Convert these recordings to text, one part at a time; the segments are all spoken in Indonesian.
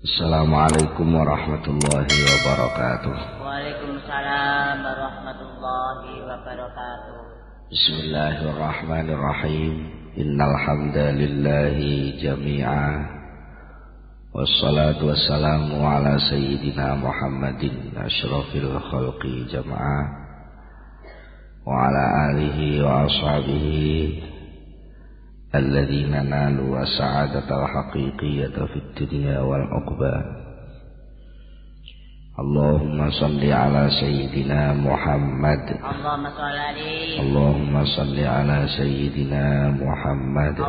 Assalamualaikum warahmatullahi wabarakatuh. Waalaikumsalam warahmatullahi wabarakatuh. Bismillahirrahmanirrahim. Innal hamdalillahi jami'a. Wassalatu wassalamu ala sayyidina Muhammadin asyrafil khalqi jama'a wa ala alihi wa ashabihi alladzina nalu as-sa'adatal haqiqiyyata fid dunya wal uqba. Allahumma salli ala sayyidina Muhammad. Allahumma salli ala sayyidina Muhammad.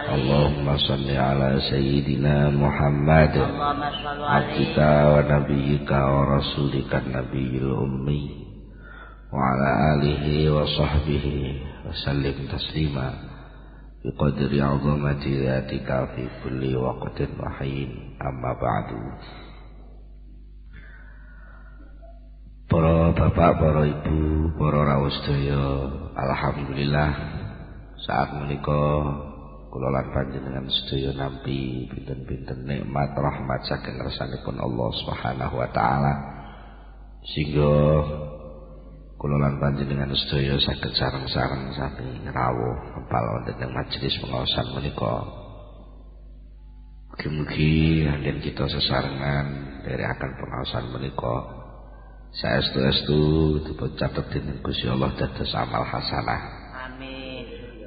Allahumma salli ala sayyidina Muhammad. Abdika wa nabiyyika wa rasulika nabiyil ummi wa ala alihi wa sahbihi wa sallim taslima biqadri 'azamati dzatika fi kulli waqtin wa hin. Amma ba'du. Para bapak, para ibu, para rawuh sedaya, alhamdulillah saat menika kula lan panjenengan sedaya nampi pinten-pinten nikmat rahmat saking ngersanipun Allah Subhanahu wa taala, sehingga kula lan panjenengan sedaya saged sareng-sareng sami rawuh kepal wonten ing majelis pengaosan menika. Mugi-mugi anggen kita sesarengan nderekaken pengaosan menika saestu-estu dipun catet dening Gusti Allah dados amal hasanah. Amin.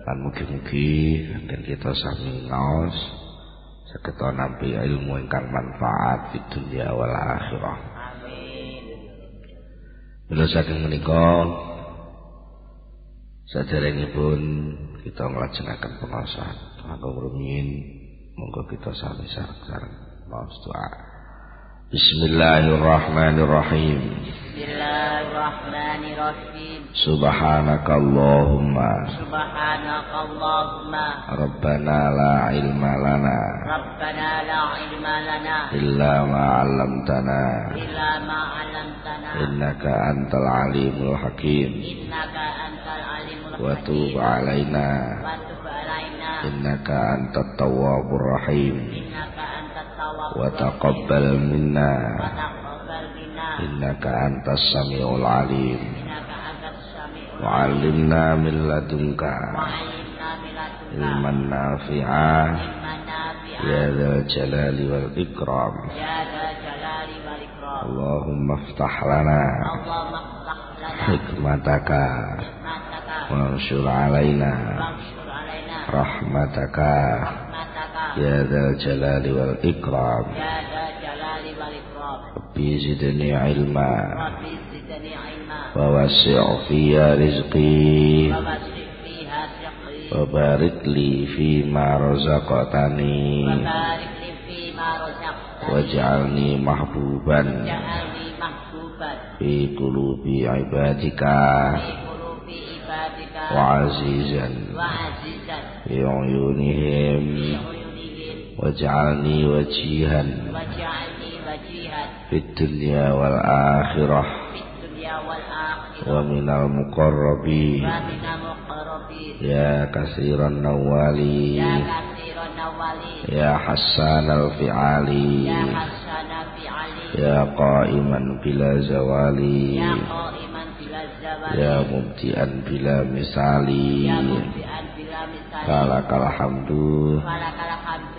Lan mugi-mugi anggen kita sami ngaos saged nampi ilmu ingkang manfaat fid dunya wal akhirah. Amin. Mila saking menika saderengipun kita nglajengaken pengaosan kanggo rumiyin, monggo kita sami sareng-sareng maos doa. Bismillahirrahmanirrahim. Bismillahirrahmanirrahim. Subhanakallahumma Rabbana la ilma lana illa ma 'allamtana innaka antal alimul hakim wa tub 'alaina innaka antat tawwabur rahim wa taqabbal minna innaka antas samiul alim wa 'allimna min ladunka ilman nafi'a ya dzal jalali wal ikram. Allahumma iftah lana hikmataka wanshur 'alaina rahmataka ya dzal jalali wal ikram. Rabbi zidni ilma wa wasi' fiya rizqi wa barik li fi ma razaqtani waj'alni mahbuban fi qulubi ibadika wa azizan fi uyunihim waj'alni wajihan fid dunya wal akhirah wa minal muqarrabin ya kasiran nawali ya hassanal fi'ali ya qa'iman bila zawali ya mubti'an bila misali lakal hamdu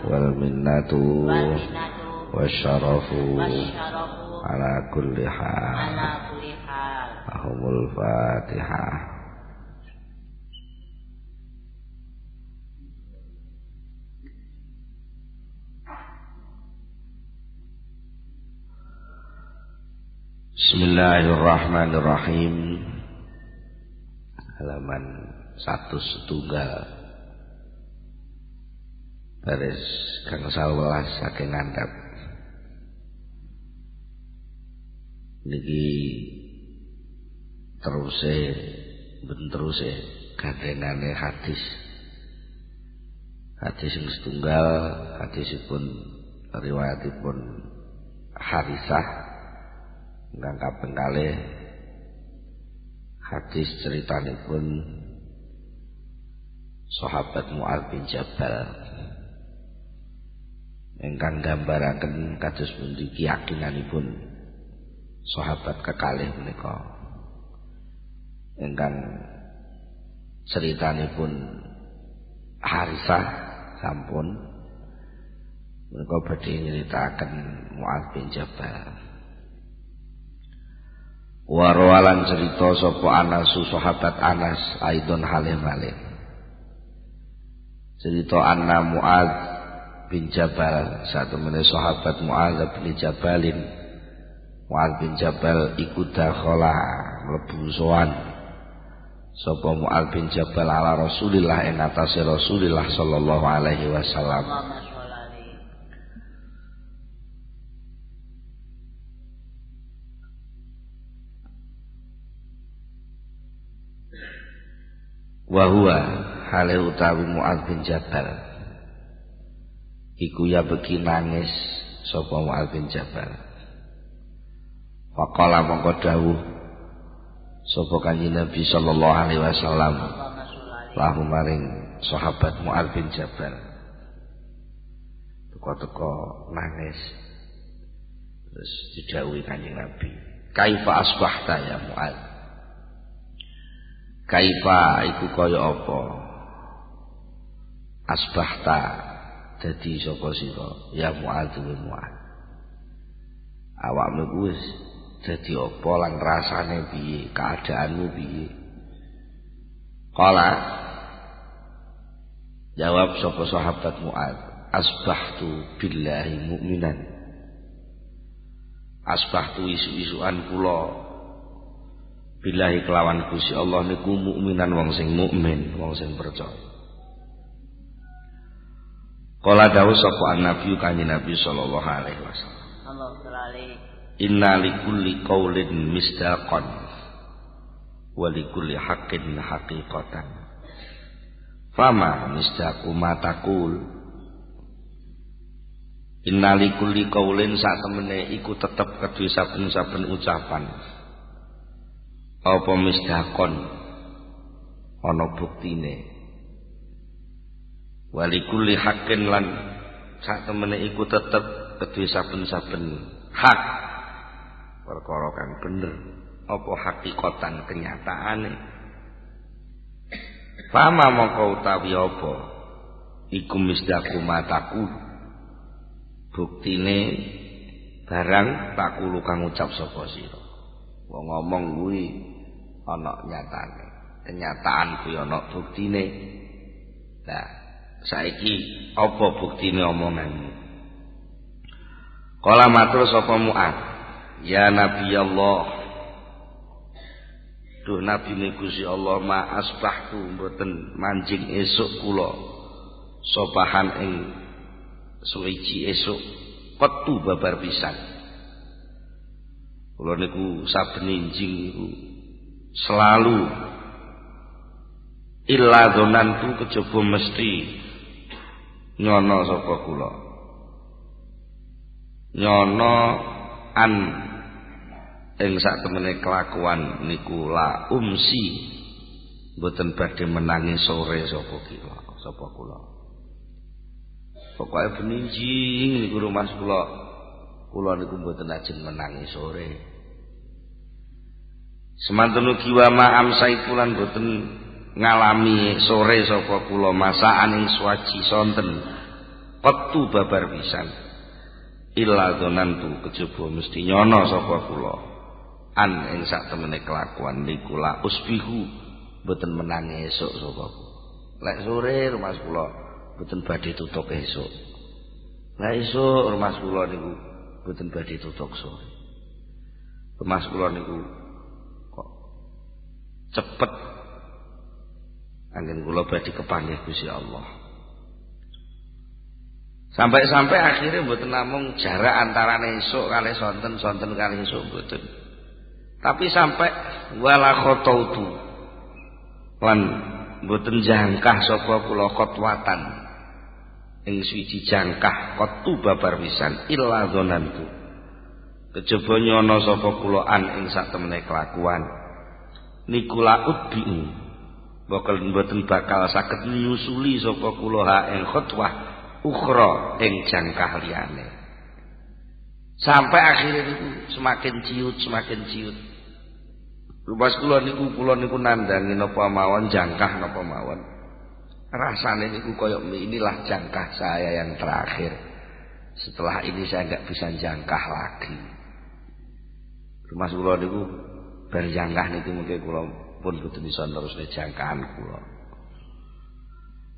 wal minnatu wasyarafu ala kulli hal. Ahumul Fatihah. Bismillahirrahmanirrahim. Halaman 1 baris kang 11 saking ngandhap. Niki teruse gandenane hadis sing setunggal, hadisipun riwayatipun Harisah ingkang kaping kalih, hadis ceritanipun sahabat Mu'adz bin Jabal. ingkang gambaraken kados pundi keyakinanipun sahabat kekalih menika ingkang ceritanipun Harisah sampun menika badhe nyritakaken Mu'adz bin Jabal. Warawalan cerita sapa Anas sahabat Anas aidon halih malih cerita anna Mu'adz bin Jabal satemene sahabat Mu'adz bin Jabalin Mu'adz bin Jabal iku dakhala mlebu sowan sapa Mu'adz bin Jabal ala Rasulillah ing atase Rasulillah sallallahu alaihi wasallam. Wa huwa hale utawi Mu'adz bin Jabal iku ya beki nangis sapa Mu'adz bin Jabal. Faqala mongko dawuh sapa Kanjeng Nabi sallallahu alaihi wasallam lahu maring sahabat Mu'adz bin Jabal teko nangis terus didhawuhi Kanjeng Nabi, kaifa asbahta ya Mu'adz, kaifa iku kaya apa asbahta dadi sapa sira ya Mu'adz bin Mu'adz, awakmu wis dadi apa lan rasane piye, keadaanmu piye? Qala jawab sapa sahabat Mu'adz, asbahtu billahi mu'minan, asbahtu isu-isuan kula billahi kelawan Gusti Allah niku mukminan wong sing mukmin, wong sing percaya. Kala dawuh sapa Nabi Kanjeng Nabi sallallahu alaihi wasallam. Inna likulli qaulin misdaqan wa likulli haqqin haqiqatan. Fama misdaqu ma taqul. Inna likulli qaulin sak temene iku tetep kedue saben-saben ucapan. Apa misdakon ana buktine walikuli hakin lan sak temene iku tetep kedue saben-saben hak perkara kang bener apa hakikatan kenyataane. Fama mongko utawi apa iku misdaku mataku buktine barang takulu kang ucap sapa sira. Wong ngomong kuwi ana nyatane, kenyataan kuwi ana buktine. Nah, saiki apa buktine omonganmu? Kala matur sapa Mu'adz, ya Nabi Allah, duh Nabi Gusti Allah, ma asbahtu mboten manjing esuk kula sopahan ing suwiji esuk petu babar pisan. Kula niku saben enjing niku selalu illa dzonantu kejaba mesti nyono sapa kula, nyono an ing sak temene kelakuan niku la umsi mboten badhe menangi sore sapa kula. Pokoke beninjing niku rumah kula niku mboten ajeng menangi sore. Semantun ugi wa ma'am saikulan mboten ngalami sore sapa kula masakan ing swaji sonten petu babar pisan. Illa dzonantu kejaba mesti nyono sapa kula an ing sak temene kelakuan niku la usbihu mboten menangi esuk sapa kula. Lek sore rumah kula mboten badhe tutuk esuk. Lah esuk rumah kula niku mboten badhe tutuk sore. Rumah kula niku kok cepet anggen kula badhe kepanggih Gusti Allah. Sampai akhirnya mboten namung jarak antarane esuk kali sonten kali esuk mboten. Tapi sampai wala khotautu lan mboten jangkah sapa kula khotwatan ing suci jangkah kotu babar pisan illa dzonantu kejaba nyono sapa kula an ing sak temene kelakuan niku la mboten bakal saged nyusuli sapa kula ha ing khotwah ukhra ing jangkah liyane. Sampai akhirnya niku semakin ciut. Rupas kula niku nandangi napa mawon jangkah napa mawon. Rasane niku koyok inilah jangkah saya yang terakhir. Setelah ini saya enggak bisa jangkah lagi. Rupas kula niku bar jangkah niku mungkin kula pun boten iso nerusne jangkahan kula.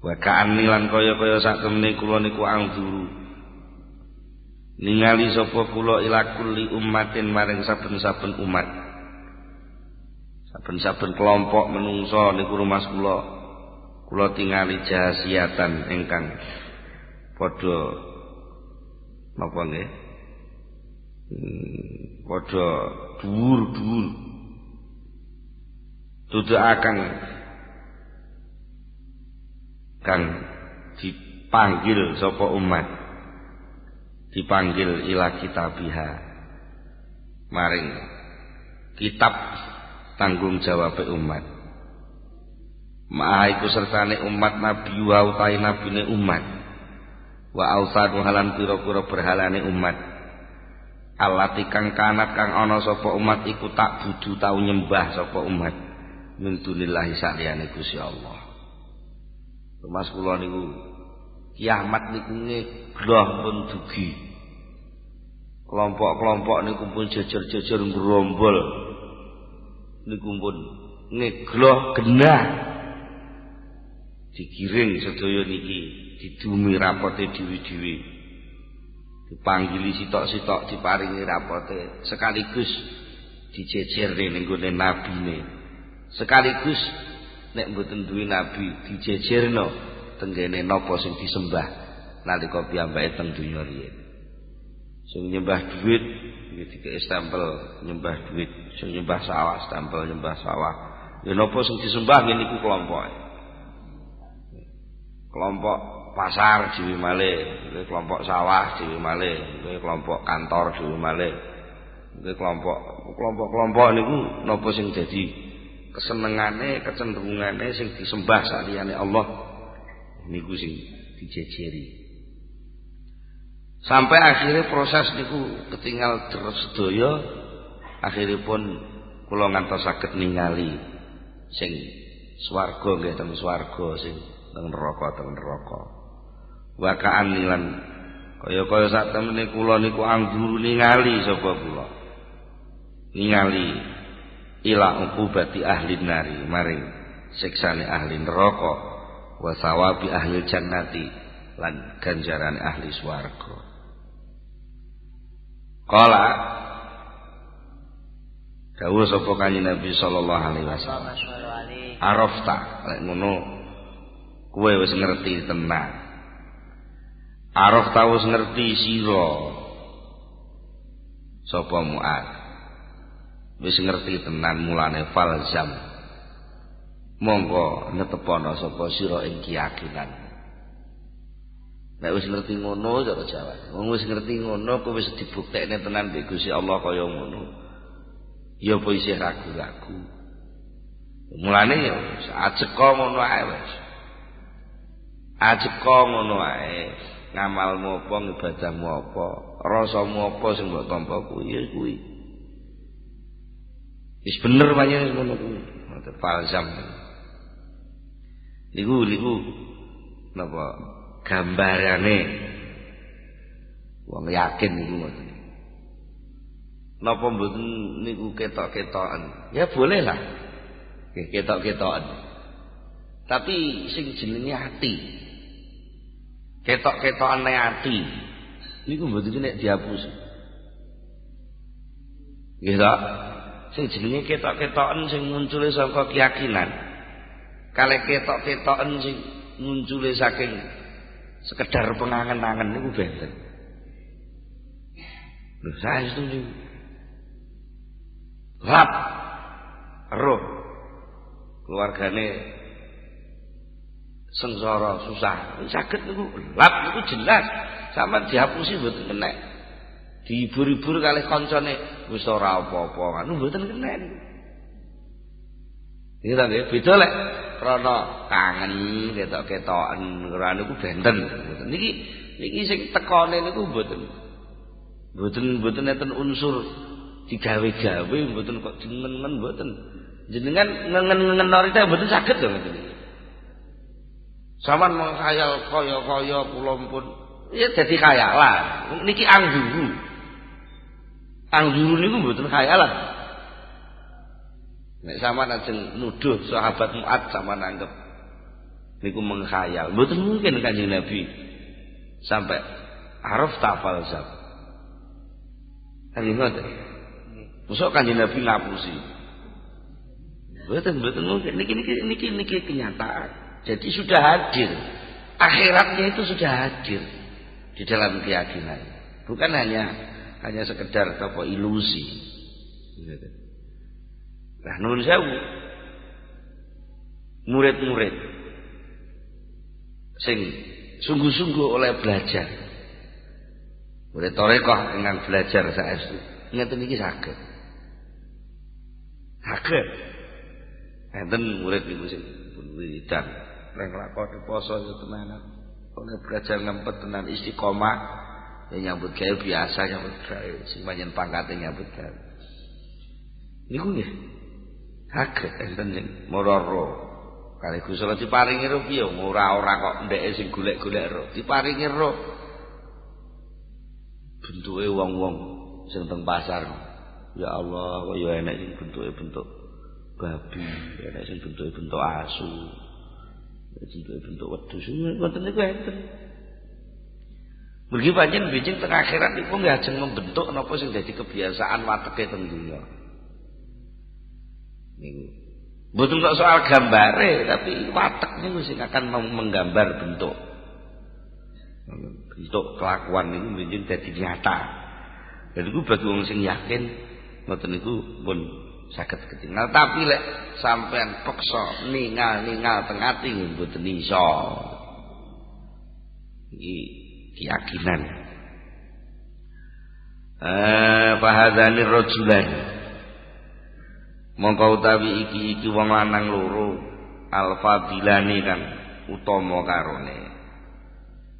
Wa ka'anilan kaya-kaya sak temene kula niku angduru. Ningali sapa kula ila kulli ummatin maring saben-saben umat. Saben-saben kelompok menungso niku rumas kula tingali jahasiatan ingkang padha napa nggih? Padha dhuwur-dhuwur. Tuduhaken kang dipanggil sapa umat. Dipanggil ila kitabiha. Maring kitab tanggung jawab umat. Maha iku sertane umat nabi wa utai nabine umat. Wa ausadu halan pira-pira berhalane umat. Allati kang kanat kang ana sapa umat iku tak budu tau nyembah sapa umat. Min dunillahi saliyane Gusti Allah. Mas kula niku kiamat niku ngegroh pun dugi. Kelompok-kelompok niku pun jejer-jejer ngrombol. Niku pun ngegloh genah digiring sedaya niki didumi rapote dhewe-dhewe dipanggili sitok-sitok diparingi rapote sekaligus dijejerne ning gone nabine sekaligus nek mboten duwe nabi dijejerno tenggene napa sing disembah nalika piyambake teng donya riyen sing nyembah dhuwit dikek stempel nyembah duit, sing nyembah sawah stempel nyembah sawah. Ya napa sing disembah ngene iku kelompoke. Kelompok pasar dhewe malih, kelompok sawah dhewe malih, kelompok kantor dhewe malih. Kelompok niku napa sing dadi kesenengane, kecenderungane sing disembah saliyane Allah. Niku sing dijejeri. Sampai akhirnya proses niku ketinggal terus sedaya akhiripun kula ngantos saged ningali sing swarga nggih teng swarga sing teng neraka wa ka'anilan kaya-kaya sak temene kula niku angguru ningali sapa kula ningali ila uqubati ahli nari maring siksane ahli neraka wa sawabi ahli jannati lan ganjarane ahli swarga. Kala dawuh sapa kanjeng Nabi sallallahu alaihi wasallam. Arafta lek ngono kowe wis ngerti tenan. Arafta wis ngerti sira sapa Mu'ad. Wis ngerti tenan mulane falzam. Monggo netepono sapa sira ing keyakinan. Nek wis ngerti ngono cara Jawa. Wong wis ngerti ngono kowe wis dibuktekne tenan mbek Gusti Allah kaya ngono. Ya apa isih ragu-ragu. Mulane ya ajeka ngono ae wis. Ajeka ngono ae. Ngamalmu apa, ngibadahmu apa, rasamu apa sing mbok tampa kuwi ya kuwi. Wis bener pancen ngono kuwi. Falsam. Niku napa? Gambarane wong yakin niku ngoten. Napa mboten niku ketok-ketokan? Ya boleh lah. Nggih ketok-ketokan. Tapi sing jenenge ati. Ketok-ketokane ati niku mboten nek dihapus. Nggih ta? Sing jenenge ketok-ketokan sing muncule saka keyakinan. Kalih ketok-ketokan sing muncule saking sekedar pengangen-angen niku benten. Lho saya setuju. Lap roh keluargane sengsara susah. Saged niku lap niku jelas sampean dihapusi mboten kena. Dihibur-hibur kalih kancane wis ora apa-apa kan mboten kena niku. Iki ta nggih beda lek krana kangen ketok-ketoken ora niku benten. Niki sing tekone niku mboten enten unsur digawe-gawe, mboten kok jenengan mboten. Jenengan ngengen norita mboten saged lho ngoten. Saman menghayal kaya-kaya kula pun ya dadi khayalan. Niki angguru. Angguru niku mboten khayalan. Nek sampean ajeng nuduh sahabat Mu'ad sampean anggap niku menghayal. Mboten mungkin Kanjeng Nabi sampai araf tafal zab. Kanjeng ngoten. Mosok Kanjeng Nabi ngapusi. Mboten mungkin. Niki kenyataan. Jadi sudah hadir. Akhiratnya itu sudah hadir di dalam keyakinan. Bukan hanya sekedar apa ilusi. Nah, nuwun sewu. Murid-murid sing sungguh-sungguh oleh belajar. Murid tarekah ingkang belajar saestu. Ngeten iki saged. Saged. Enten murid niku sing pun wiridan, lek lakoni poso yo tenanan. Oleh belajar ngempet tenan istiqomah, ya nyambut gawe biasa nyambut gawe, sing panjen pangkate nyambut gawe. Niku nggih. Saged enten sing mororo. Kali Gusti Allah diparingi ro piye ora kok ndeke sing golek-golek ro. Diparingi ro. Bentuke wong-wong sing teng pasar. Ya Allah, kok ya enek sing bentuke bentuk babi, enek sing bentuke bentuk asu. Bentuke bentuk wedhus. Ngoten niku enten. Mergi pancen bijing teng akhirat niku nggih ajeng membentuk napa sing dadi kebiasaan wateke teng dunya. Niku mboten kok soal gambare, tapi watek niku sing akan menggambar bentuk kelakuan niku mungkin dadi nyata. Dan iku bagi wong sing yakin ngoten niku pun saged ketingal. Tapi lek sampean peksa ningal teng ati mboten iso. Iki keyakinan. Fahadzani rajulan mongko utawi iki wong lanang loro al-fadilani kang utama karone.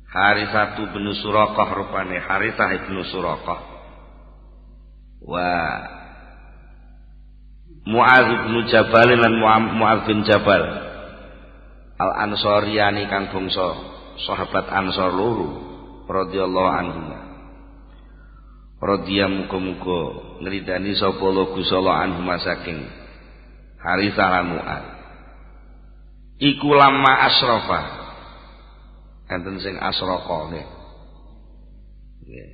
Harisah bin Suraqah rupane Harisah bin Suraqah wa Mu'adz bin Jabal lan Mu'adz bin Jabal al-Ansariyani kang bangsa sahabat Ansar loro radhiyallahu anhum. Radhiya muga-muga ngridani sapa Gusti Allah anhum saking Harisah lan Mu'adz. Iku lama asrafa. Enten sing asraqa nggih. Nggih.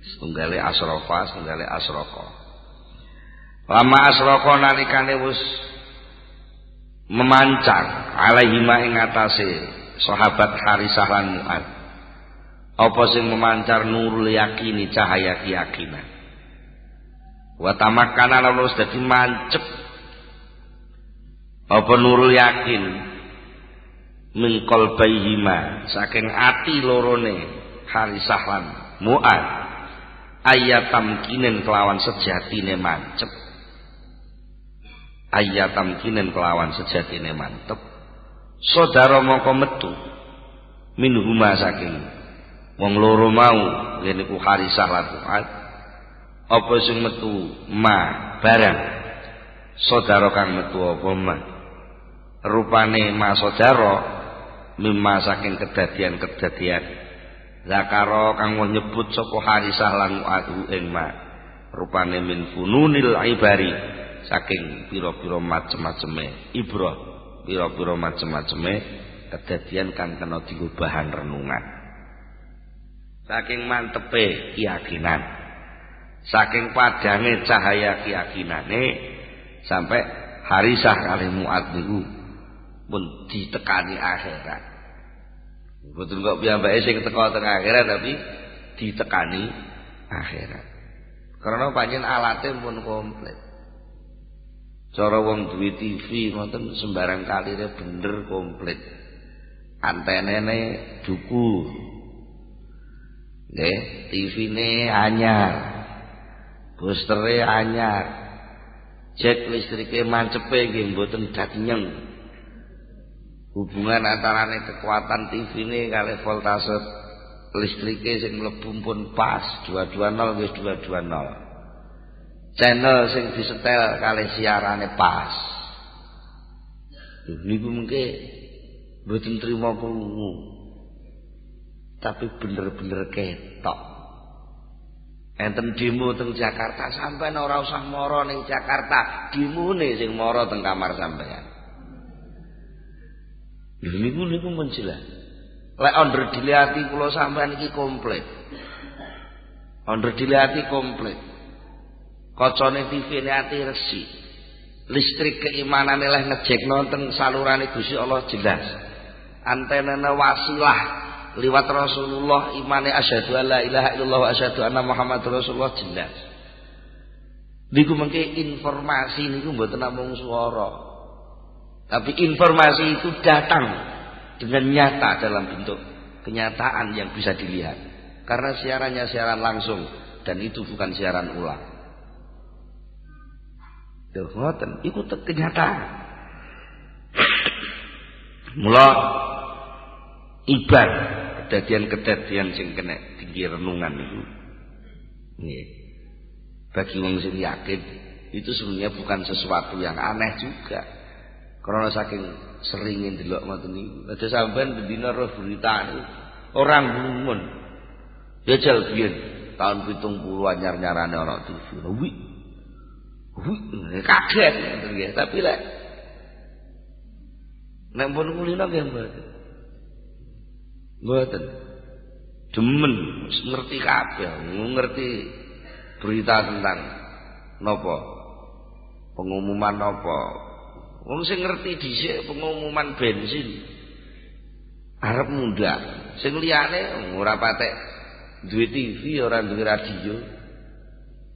Setunggal asrafa, setunggal asraqa. Lama asraqa nalikane wis memancar alaihima ing atase sahabat Harisah lan Mu'adz. Apa sing memancar nurul yakini cahaya keyakinan. Wa tamakkana lan wis dadi mancep apa nurul yakin min qalbaihima saking ati lorone Harisah lan Mu'adz ayatamkinen kelawan sejatine mancep. Ayatamkinen kelawan sejatine mantep. Saudara mongko metu minhuma saking wong loro mau ngene ku Harisah lan Mu'adz apa sing metu barang saudara kang metu apa rupane saudara mimma saking kedadian zakara kang nyebut sapa Harisah lan Mu'adz ing rupane min fununil ibari saking pira-pira macem-maceme ibrah pira-pira macem-maceme kedadian kang kena dienggo bahan renungan. Saking mantepe keyakinan, saking padange cahaya keyakinane sampai Harisah kali Mu'adz niku pun ditekani akhirat. Mboten kok piyambake sing teka teng akhirat tapi ditekani akhirat. Karena pancen alate pun komplit. Cara wong duwe TV ngoten sembarang kalire bener komplit. Antenene duku. Nggih, TV-ne anyar. Booster-e anyar. Jek listrike mancepe nggih mboten dat nyeng. Hubungan antarane kekuatan TV ini kali voltase listrike sing mlebu pun pas 220 wis 220. Channel sing disetel kali siarane pas. Niku mengke mboten trima krungu. Tapi bener-bener ketok. Enten demo teng Jakarta sampean ora usah mara ning Jakarta, demone sing mara teng kamar sampean. Lha niku menjelas. Lek onder diliati kula sampean iki komplit. Onder diliati komplit. Kacane TV-ne ati resi. Listrik keimanane leh ngejekno teng salurane Gusti Allah jelas. Antenane wasilah liwat Rasulullah imane asyhadu alla ilaha illallah wa asyhadu anna Muhammadar Rasulullah jelas. Niku mengke informasi niku mboten namung swara. Tapi informasi itu datang dengan nyata dalam bentuk kenyataan yang bisa dilihat. Karena siarannya siaran langsung dan itu bukan siaran ulang. Lho ngoten, iku kenyataan. Mula ibar kedadian-kedadian sing kena tinggi renungan itu. Nggih. Bagi wong sing yakin itu sebenarnya bukan sesuatu yang aneh juga. Karena saking seringin delok ngoten niku. Ada sampean bendina roh berita niku orang gumun. Jajal biyen tahun 70 anyar-nyarane ana TV. Kaget ngoten nggih, tapi lek nek pun kulino nggih mboten. Mboten. Demen ngerti kabeh, ngerti berita tentang napa? Pengumuman napa? Wong sing ngerti dhisik pengumuman bensin arep mundak. Sing liyane ora patek duwe TV, ora duwe radio.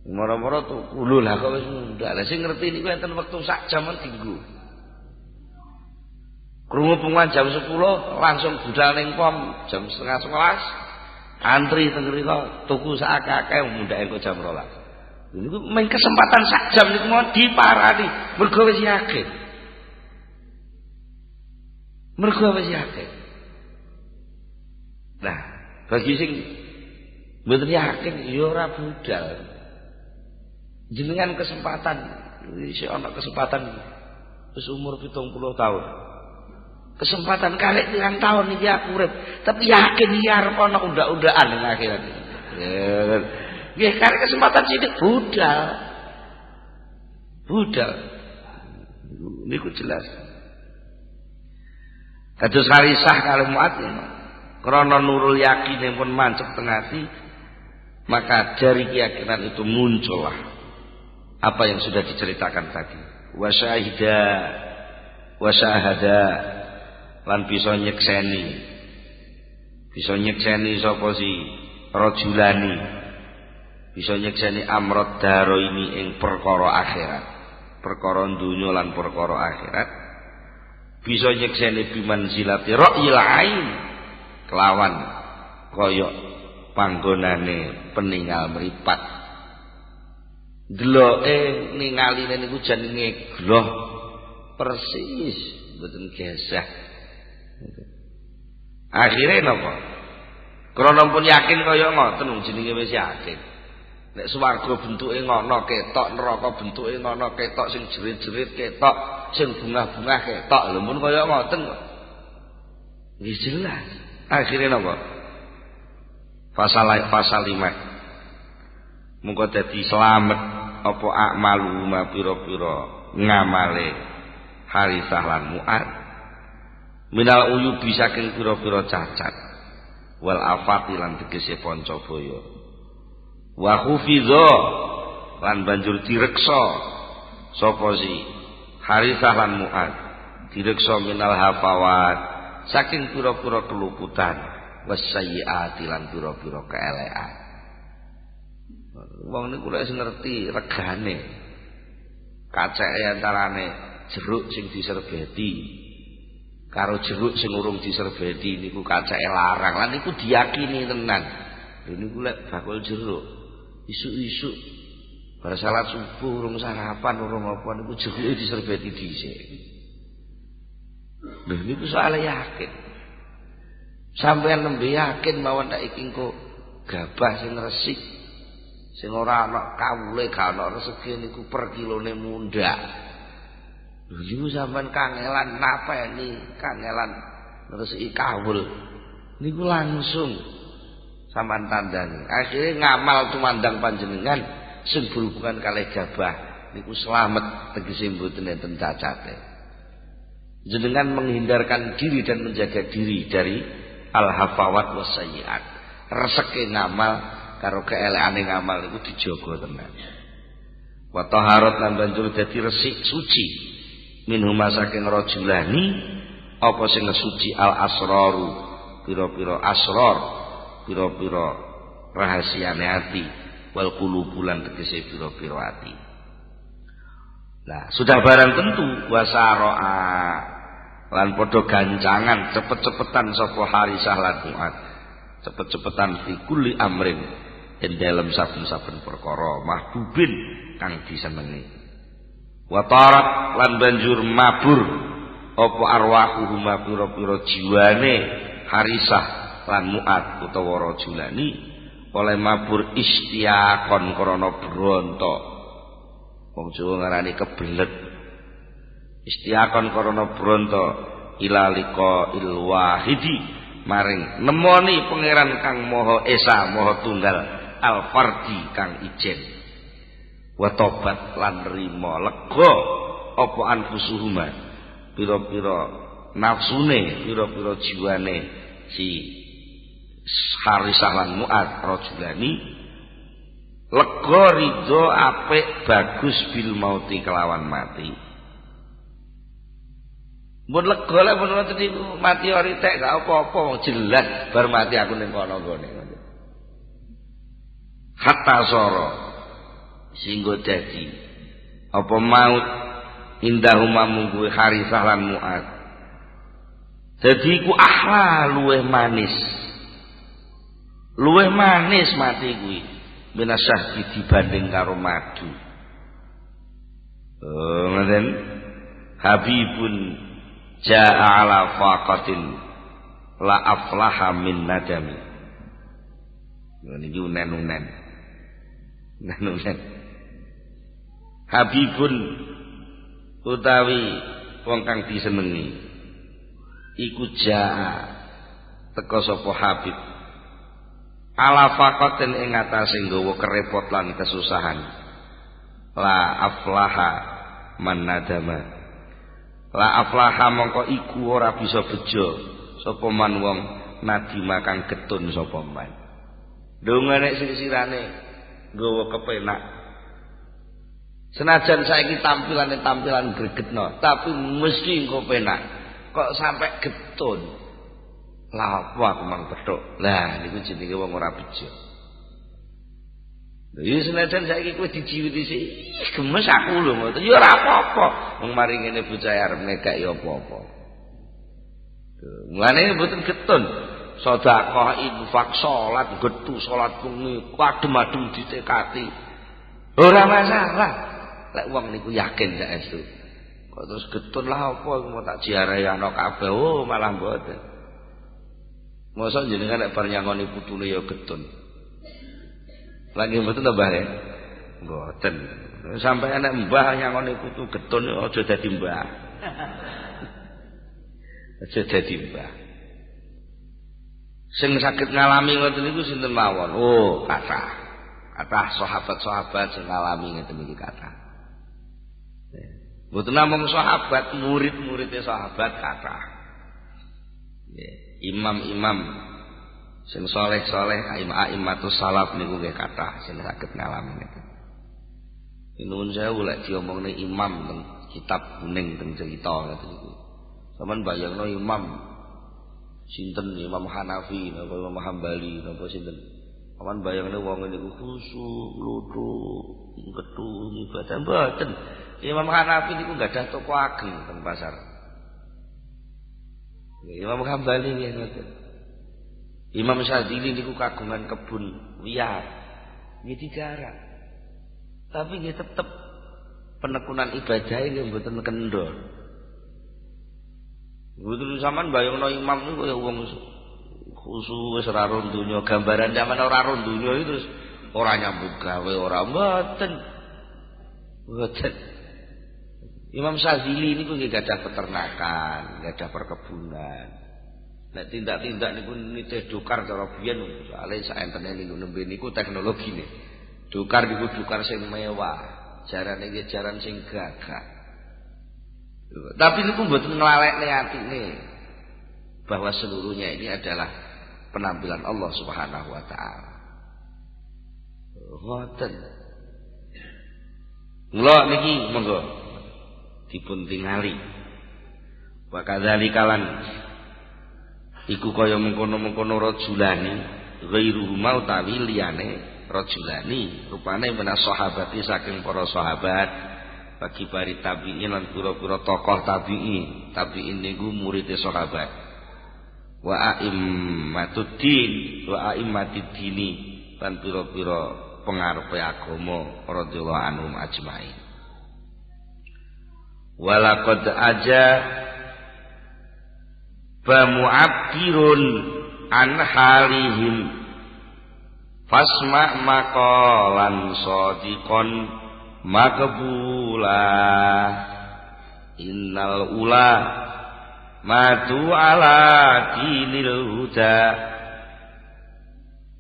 Moro-moro tuku lho lah kok wis mundak. Lah sing ngerti niku enten wektu sak jaman dienggo. Krungu pengumuman jam 10 langsung budal ning pom jam 10:30 antri teng mriko tuku sak akeh mundak engko jam 12. Niku men kesempatan sak jam niku mau diparani mergo wis yakin. Mergo wis yakin. Nah, bagi sing mboten yakin ya ora budal. Jenengan kesempatan isih ana kesempatan wis umur 70 tahun. Kesempatan kalih 3 tahun iki aku urip, tapi yakin iki arep ana undak-undakan ning akhirat. Nggih, karek kesempatan sithik budal. Budal. Niku jelas. Kados Harisah kalih Mu'ad krana nurul yakin pun mancep teng ati, maka dari keyakinan itu muncullah apa yang sudah diceritakan tadi. Wa syahada lan bisa nyekseni sapa si rajulani, bisa nyekseni amrad daro ini ing perkara akhirat, perkara dunya lan perkara akhirat, bisa nyekseni bimanzilati ra'yil ain kelawan kaya panggonane peninggal mripat. Deloke ningaline niku jenenge gloh persis mboten gesah. Akhire napa? Krana pun yakin kaya ngoten wong jenenge wis yakin. Nek swarga bentuke ngono ketok, neraka bentuke ngono ketok, sing jerit-jerit ketok, sing bungah-bungah ketok. Lha mun kaya ngoten kok. Wis jelas. Akhire napa? Pasal 5. Mungko dadi slamet apa akmalu ma pira-pira ngamale Harisah lan Mu'ad minal uyubi saking pira-pira cacat wal afati lan tegese panca baya wa khufidha lan banjur direksa sapa si Harisah lan Mu'ad direksa minal hafawat saking pira-pira keluputan wasayyiati lan pira-pira keelekan. Wong niku lek ngerti regane kaceke antarane jeruk sing diserbeti karo jeruk sing urung diserbeti niku kaceke larang lan niku diyakini tenan. Lha niku lek bakul jeruk isuk-isuk bar salat subuh urung sarapan urung apa niku jeruke diserbeti dhisik. Lho niku soal yakin. Sampeyan nembe yakin mawon tak iki engko gabah sing resik. Sing ora ana kawule gak ana rezeki niku per kilone mundak. Lho niku sampean kangelan napeni, kangelan resiki kawul. Niku langsung sampean tandani. Akhire ngamal tumandang panjenengan sing berhubungan kalih gabah niku slamet tegese mboten enten cacate. Jenengan menghindarkan diri dan menjaga diri dari al-hafawat wasayyiat. Reseke ngamal karo keelekane ngamal iku dijaga tenan. Wa taharat lan banjur dadi resik suci minhuma saking rajulani apa sing suci al-asraru pira-pira asrar pira-pira rahasiane ati wal qulubulan tegese pira-pira ati. Nah, sudah barang tentu wasaroa lan padha gancangan cepet-cepetan sapa Harisah lan Mu'ad. Cepet-cepetan fi kulli amrin ing dalem saben-saben perkara mahbubin kang disenengi. Wa tarat lan banjur mabur apa arwahuhum pira-pira jiwane Harisah lan Mu'ad utawa rajulani oleh mabur istiaqon krana bronto. Wong Jawa ngarani kebelet. Istiaqon karana bronto ilalika ilwahidi maring nemoni pangeran kang Maha Esa Maha Tunggal al fardi kang ijen. Wa tobat lan rima lega apa anfusuhuma pira-pira nafsune pira-pira jiwane si Harisah lan Mu'ad rajulani lega ridho apik bagus bil mauti kelawan mati. Mun lega lek mun ngoten niku mati ora tek gak apa-apa wong jelas bar mati aku ning kono gone. Hatta soro singgo dadi apa maut indahuma mungguhe Harisah lan Mu'ad. Dadi iku ahla luweh manis. Luweh manis mati kuwi. Minasah dibanding karo madu. Oh, ngoten. Habibun jaa ala faqatin la aflaha min nadami. Niki unen-unen. Unen-unen. Habibun utawi wong kang disenengi. Iku jaa teka sapa Habib ala faqatin ing atase nggawa kerepot lan kesusahan la aflaha man nadama la aflaha mongko iku ora bisa bejo sapa man wong nadima kang getun sapa man ndongane sisirane nggawa kepenak senajan saiki tampilan gregetno tapi mesti engko penak kok sampai getun. Lah apa aku mang petuk. Lah niku jenenge wong ora bejo. Lha ya senajan saiki kowe dijiwiti sik gemes aku lho ngoten. Ya ora apa-apa. Wong mari ngene bocah arep nekak ya apa-apa. Mulane mboten getun. Sedekah infak salat getu salat bengi kadem-adem ditekati. Ora masalah. Lek wong niku yakin saestu. Kok terus getun lah apa mau tak jiarahi ana kabeh. Oh malah mboten. Mosok jenengan nek bar nyangoni putune ya getun. Lagi mboten to Mbah ya? Mboten. Sampai nek mbah nyangoni putu getun aja dadi mbah. Aja dadi mbah. Sing saged ngalami ngoten niku sinten mawon? Oh, kathah. Kathah sahabat-sahabat sing ngalami ngeten iki kathah. Mboten namung sahabat, murid-muridé sahabat kathah. Imam-imam sing saleh-saleh aimatus salaf niku nggih kathah sing saged ngalami niku. Nuwun sewu lek diomongne imam teng kitab kuning teng cerita ngoten niku. Sampeyan bayangno imam sinten Imam Hanafi napa Imam Hambali napa sinten. Sampeyan bayangno wong niku khusyuk, lutut, ketu ibadah mboten. Imam Hanafi niku gadah toko ageng teng pasar. Imam Hambali nggih ngoten. Imam Syadzili niku kagungan kebun wiyar. Nggih digarap. Tapi nggih tetep penekunan ibadah nggih mboten kendor. Betul sampean bayangno imam niku kaya wong khusyuk wis ora ron donya, gambaran sampean ora ron donya itu terus ora nyambut gawe ora mboten. Mboten. Imam Syadzili niku nggih gadah peternakan, gadah perkebunan. Nek tindak-tindak niku nitih dokar cara biyen soalé saentene niku nembe niku teknologine. Dokar niku dokar sing mewah, jarane nggih jaran sing gagah. Tapi niku mboten nglalekne atine bahwa seluruhnya ini adalah penampilan Allah Subhanahu wa taala. Ngoten. Mula niki monggo dipun tingali. Wa kadzalika lan iku kaya mengkono-mengkono rajulani ghairuhu mautawi liyane rajulani rupane menas sahabati saking para sahabat bagi bari tabi'in lan pira-pira tokoh tabi'in niku murid sahabat wa a'immatuddin wa a'immatiddini lan pira-pira pengarepe agama radhiyallahu anhum ajmain walaqad aja bamu'abbirun an halihim fasma maqalan shadiqan maqbula innal ula matu ala dinil huda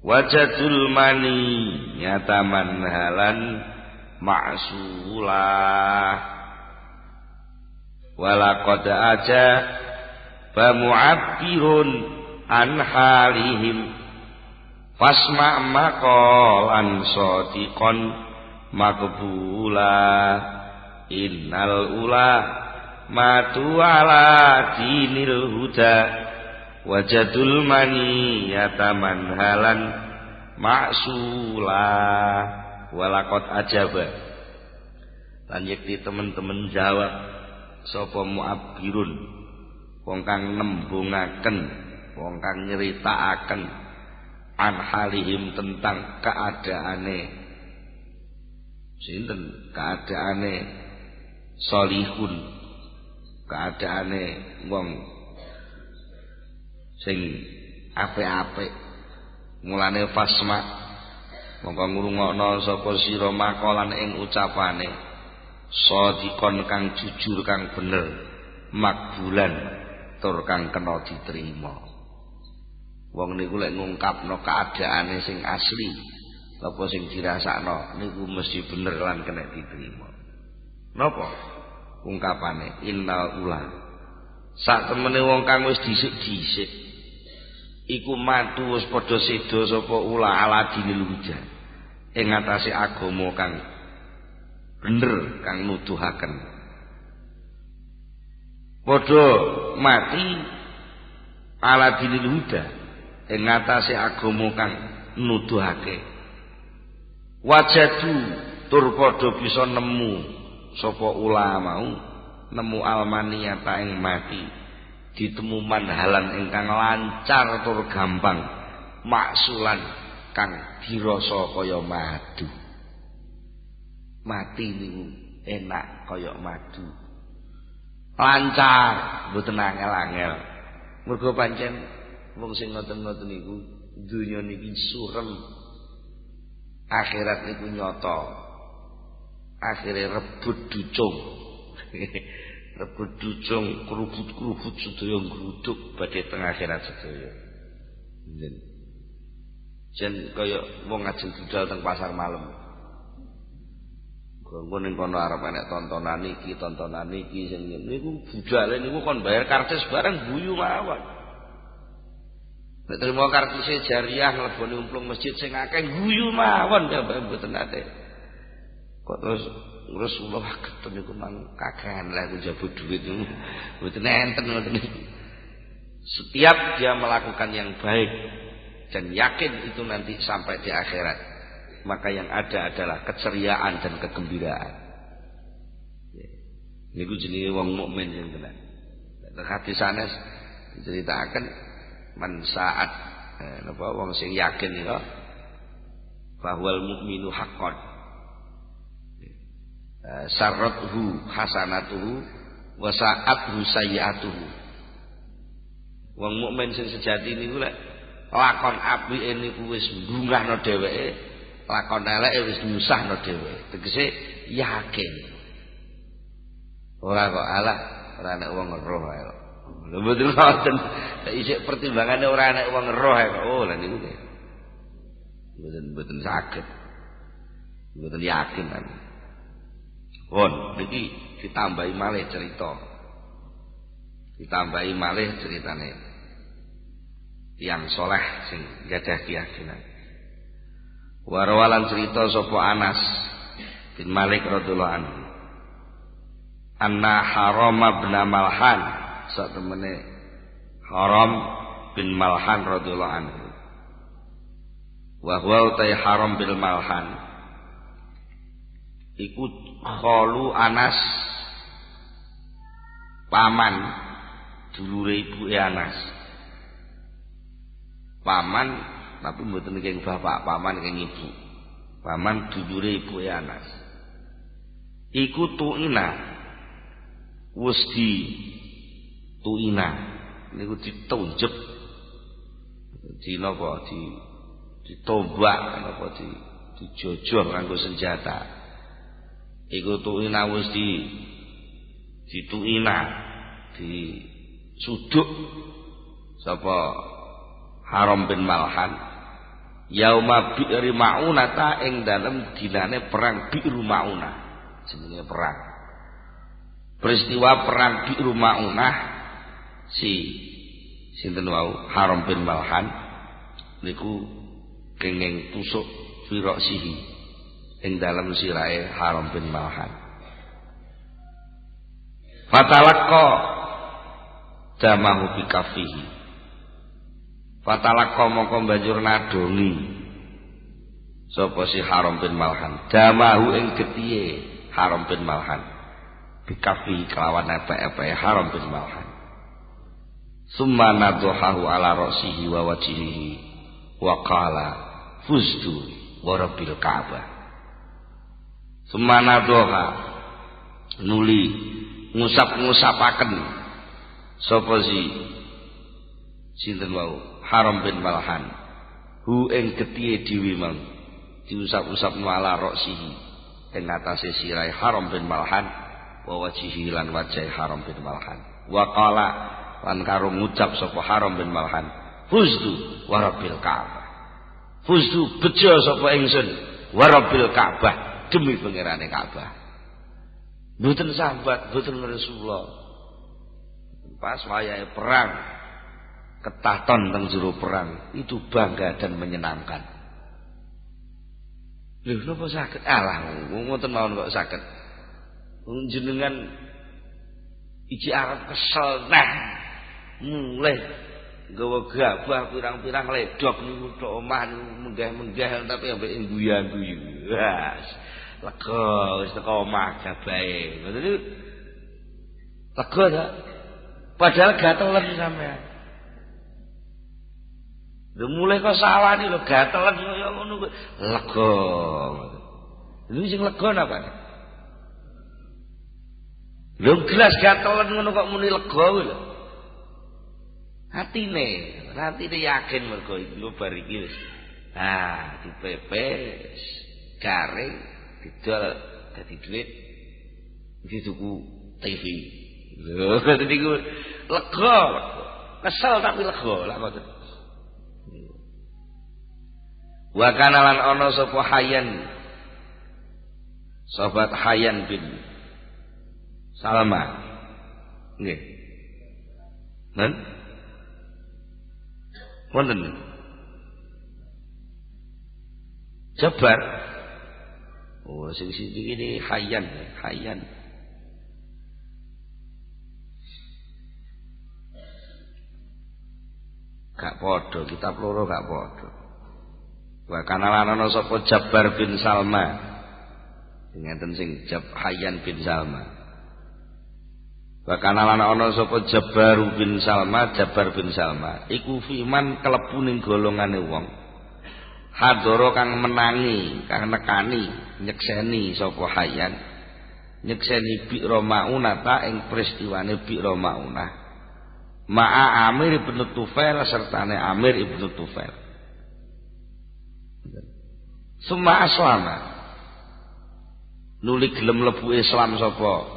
wajadul mani yataman halan ma'sula walaqad aja bamu'abbirun an halihim fasma maqalan shadiqan maqbula innal ula matu ala dinil huda wajadul mani yataman halan ma'sula walaqad ajaba lan yekti teman-teman jawab sapa mu'abbirun wong kang nembungaken wong kang nyeritakaken an halihim tentang keadaane sinten keadaane solihun keadaane wong sing apik-apik mulane fasma mongko ngrungokno sapa sira makalan ing ucapane shadiqon kang jujur kang bener makbulan tur kang kena diterima wong niku lek ngungkapno keadaane sing asli apa sing dirasakno niku mesti bener lan kena diterima napa ungkapane innal ula sak temene wong kang wis dhisik-dhisik iku matu wis padha seda sapa ula ala dinil huda ing atase agama kang bener kang nuduhaken padha mati ala dinil huda ing atase agama kang nuduhake wajadu tur padha bisa nemu sapa ulama nemu almaniyata ing mati ditemu manhalan ingkang lancar tur gampang maksulan kang dirasa kaya madu mati niku enak kaya madu lancar mboten angel-angel mergo pancen wong sing ngoten-ngoten niku donya niki surem akhirat niku nyata akhire rebut ducung rebut ducung kerubut-kerubut sedaya ngruduk badhe teng akhirat sedaya jen kaya wong ngajeng budal teng pasar malam kok ning kono arep enek tontonan iki sing niku budale niku kon bayar karcis bareng guyu mawon nek trimo kartise jariah mlebone umplung masjid sing akeh guyu mawon ya mboten nate kok terus Rasulullah ketemu niku mang kakehan lah njabut duit niku mboten enten ngoten niku setiap dia melakukan yang baik dan yakin itu nanti sampai di akhirat maka yang ada adalah keceriaan dan kegembiraan niku jenenge wong mukmin sing tenan hadis sanes diceritakan man saat napa wong sing yakin ya bahwal mukminu haqqan sarrathu hasanatuhu wa sa'athu sayyi'atuhu Wong mukmin sing sejati niku lek lakon apike niku wis mbungahno dheweke, lakon eleke wis nyusahno dheweke. Tegese yakin. Ora kok alah, ora nek wong roh ae. Lha mboten ngoten. Isih pertimbangane ora nek wong roh ae. Oh, lha niku mboten saged. Mboten yakin kan. Pun niki ditambahi malih cerita. Ditambahi malih ceritane tiyang saleh sing gadah keyakinan. Warawalan cerita sapa Anas bin Malik radhiyallahu anhu. Anna Haram bin Malhan sak temene Haram bin Malhan radhiyallahu anhu. Wa huwa utai Haram bin Malhan iku khalu Anas paman dulure ibuke Anas. Paman tapi mboten kenging bapak, paman kenging ibu. Paman dulure ibuke Anas. Iku tuina. Wis di tuina. Niku ditonjep. Di napa ditombak napa dijojoh nganggo senjata. Iku tuina wis dituina, disuduk sapa Haram bin Malhan yauma bi'ri maunata ing dalem dinane perang bi'ru maunah. Jenenge perang peristiwa perang bi'ru maunah sinten wau Haram bin Malhan niku kenging tusuk firasihi ing dalem sirahe Haram bin Malhan. Fatalaqqa jamahu bikafihi. Fatalaqqa mongko banjur nadongi sapa si Haram bin Malhan. Jamahu ing getihe Haram bin Malhan. Bikafihi kelawan epek-epeke Haram bin Malhan. Summa nadhahu ala ra'sihi wa wajhihi wa qala fuztu wa rabbil Ka'bah. Summa nadhaha nuli ngusap-ngusapaken sapa sinten wau Haram bin Malhan hu ing getihe dhewe mang diusap-usap ala ra'sihi ing atase sirahe Haram bin Malhan wa wajhihi lan wajahe Haram bin Malhan wa qala lan karo ngucap sapa Haram bin Malhan fuztu wa rabbil Ka'bah. Fuztu bejo sapa ingsun wa rabbil Ka'bah demi pangerane Ka'bah. Mboten sahabat, mboten Rasulullah. Pas wayahe perang, ketaton teng jero perang, itu bangga dan menyenangkan. Lho napa saged? Alah, ngoten mawon kok saged. Jenengan iki arep kesel nah. Mulih nggawa gabah pirang-pirang ledok niku tok omah menggah-menggah tapi ambek guyu-guyu. Wes. Lega wis teko omah gabahe. Ngoten niku. Lega ta? Padahal gatelen sampean. Lho mulai kok sawani lho gatelen kaya ngono kuwi. Lega. Lho sing lega napa? Lho gelas gatelen ngono kok muni lega kuwi lho. Hatine yakin mergo iki lho bar iki wis. Ah, dipepes, garing, didol dadi dhuwit, dituku TV. Lho, niku lega. Kesel tapi lega, lak ngoten. Wa kana lan ana sapa Hayyan. Sahabat Hayyan bin Salma. Nggih. Nen? Wonten. Jabar. Oh, sing iki Hayyan. Gak padha, kitab loro gak padha. Wa kana lan ana sapa Jabbar bin Salma. Ngenten sing Hayyan bin Salma. Wa kana lan ana sapa Jabbar bin Salma, iku fiman klebu ning golongane wong. Hadoro kang menangi, kang nekani, nyekseni sapa Hayyan. Nyekseni Bi'ra Maunah ta ing peristiwane Bi'ra Maunah. Ma'a Amir ibn Tufail sertane Amir ibn Tufail. Summa aslama. Nuli gelem mlebu Islam sapa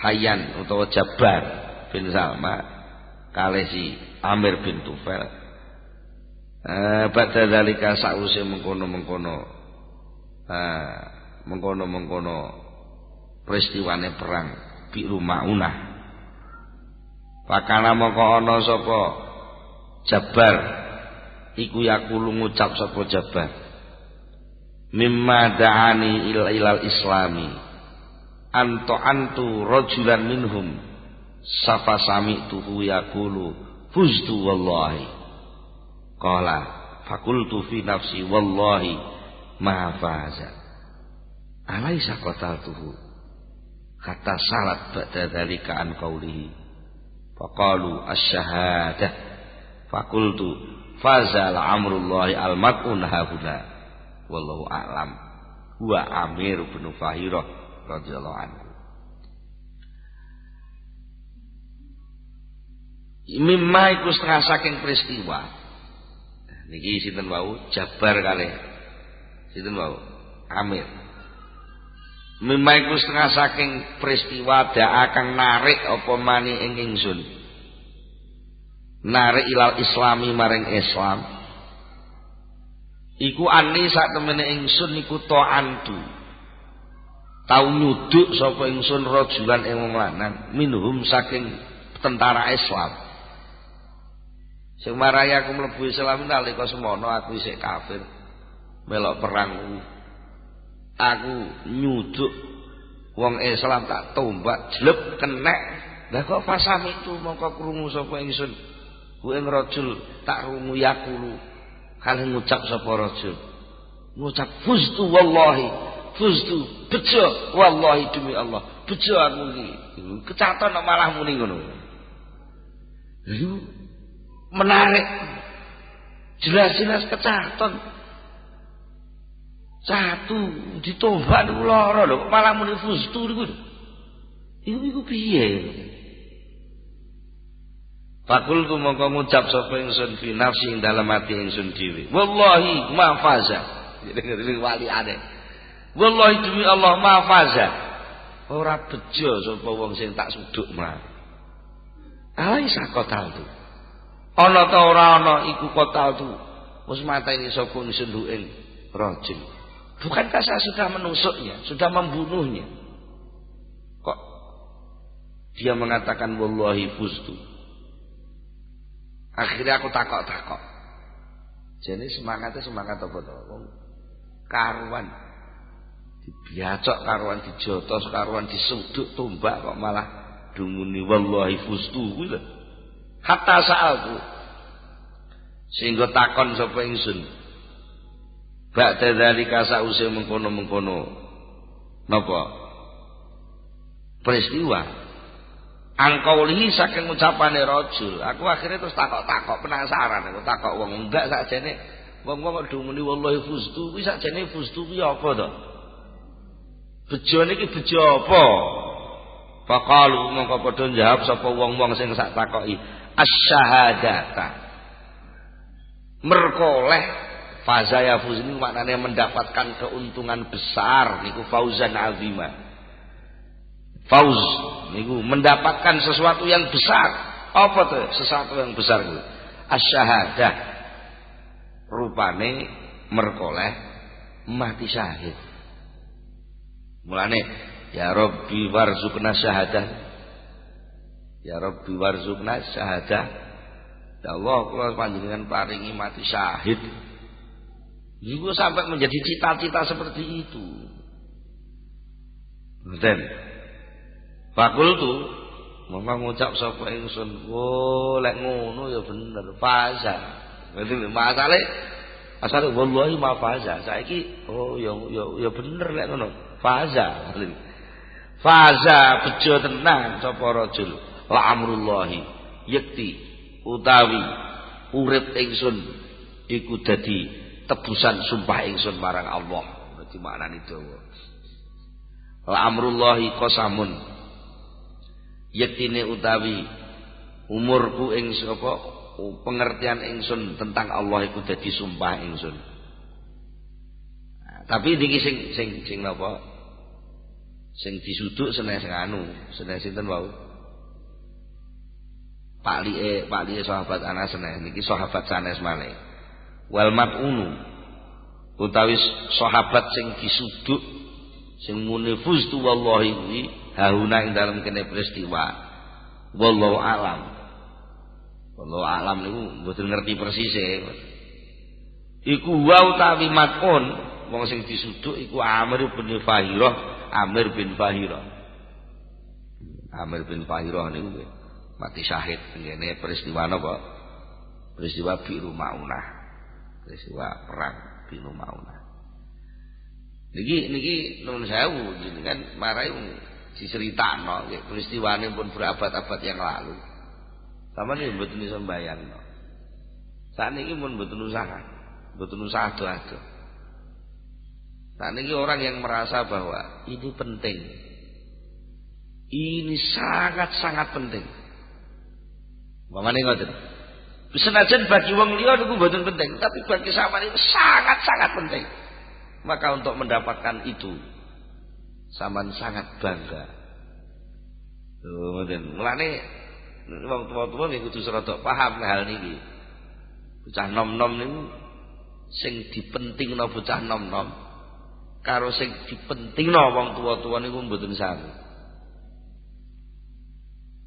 Hayyan utawa Jabbar bin Salma kalih si Amir bin Tufail. Badha zalika sause mengkono-mengkono peristiwane perang Bi'ru Ma'unah. Pakana mongko ana sapa Jabbar iku yaqulu ngucap sapa Jabbar mimma da'ani ilal islami antu rajulan minhum safa sami'tuhu yaqulu fuztu wallahi qala fakultu fi nafsi wallahi ma faza alaisa qataltuhu kata salat ba'da dzalika an qaulihi faqalu asy-syahadah faqultu fazal amrullahi al-mat'un hauna wallahu a'lam wa Amir bin Fahirah radhiyallahu anhu. Mimma iku setengah saking peristiwa niki sinten wau Jabbar kalih sinten wau Amir. Mimma iku setengah saking peristiwa da'a kang narik apa mani ing ingsun. Narik ilal islami maring Islam. Iku ani sak temene ingsun iku ta'antu. Tau nyuduk sapa ingsun rajulan ing wong lanang minhum saking tentara Islam. Sing marai aku mlebu Islam nalika semono aku isih kafir. Melok perang aku nyuduk wong Islam tak tombak jleb kenek. Lah kok fasam itu mongko krungu sapa ingsun ku ing rajul tak rungu yakulu kalih ngucap sapa rajul ngucap fuztu wallahi fuztu bejo wallahi demi Allah bejo aku iki kecaton malah muni ngono. Lha menarik jelas-jelas kecaton satu ditombak niku lara lho malah muni fuztu niku. Iku piye? Fakultu mongko ngucap sapa ingsun fi nafsi ing dalem ati ingsun dhewe. Wallahi ma faza. Iki wali ane. Wallahi demi Allah ma faza. Ora bejo sapa wong sing tak suduk mah. Ai sakotal tu. Ana ta ora ana iku kotal tu. Wis mateni sapa ingsun ing rajul. Bukankah saya sudah menusuknya, sudah membunuhnya? Kok dia mengatakan wallahi fuztu. Akhirnya aku takok-takok. Jadi semangatnya semangat apa to? Karuan. Dibiacok karuan dijotos karuan disuduk tombak kok malah dumuni wallahi fustu kuwi lho. Hatta sa'alku. Sehingga takon sapa ingsun. Ba'da dzalika sause mengkono-mengkono napa? Peristiwa angkaulihi saking ucapane rajul. Aku akhirnya terus takok-takok penasaran aku takok wong enggak sakjane wong-wong kok muni wallahi fustu kuwi sakjane fustu kuwi apa to? Bejo niki bejo apa? Faqalu mongko padha jawab sapa wong-wong sing sak takoki asy-syahadata. Merkoleh fazaya fuz ini maknanya mendapatkan keuntungan besar niku fauzan azima. Fauz niku mendapatkan sesuatu yang besar. Apa tuh sesuatu yang besar itu? Asy-syahadah. Rupane merkoleh mati syahid. Mulane ya Rabbi warzuqna syahadah. Ya Rabbi warzuqna syahadah. Ya Allah kula panjenengan paringi mati syahid. Iku sampai menjadi cita-cita seperti itu. Ngoten. Fakultu mongko ngucap sapa ingsun, "Oh, lek ngono ya bener, faza." Berarti masale asale wallahi ma faza. Saiki oh ya bener lek ngono. Faza. Faza bejo tenan sapa rajul. La amrullahi yakti utawi urip ingsun iku dadi tebusan sumpah ingsun marang Allah. Berarti maknane dawa. La amrullahi qasamun yaktine utawi umurku ing sapa pengertian ingsun tentang Allah iku dadi sumpah ingsun. Tapi niki sing napa? Sing disuduk seneng sing anu, seneng sinten wau? Pak Li'e sahabat Anas seneng niki sahabat sanes malih. Wal mat'unu utawi sahabat sing disuduk sing muni fuztu wallahi kuwi hauna ing dalem kene peristiwa. Wallahu alam. Wallahu alam niku mboten ngerti persis iku wa utawi mat'un wong sing disuduk iku Amir bin Fahirah. Amir bin Fahirah niku mati syahid ngene peristiwa napa? Peristiwa Bi'ru Maunah. Peristiwa perang Bi'ru Maunah. Niki nuwun sewu jenengan marai diceritakno peristiwane pun berabad-abad yang lalu. Sampeyan mboten iso mbayangno. Sakniki pun mboten usah ado-ado. Sakniki orang yang merasa bahwa ini penting. Ini sangat-sangat penting. Mamane ngoten. Senajan bagi wong liya niku mboten penting, tapi bagi sampeyan itu sangat-sangat penting. Maka untuk mendapatkan itu sampeyan sangat bangga. Lho ngoten. Mulane wong tua-tua niku kudu rada paham hal niki. Bocah nom-nom niku sing dipentingno bocah nom-nom karo sing dipentingno wong tua-tua niku mboten sami.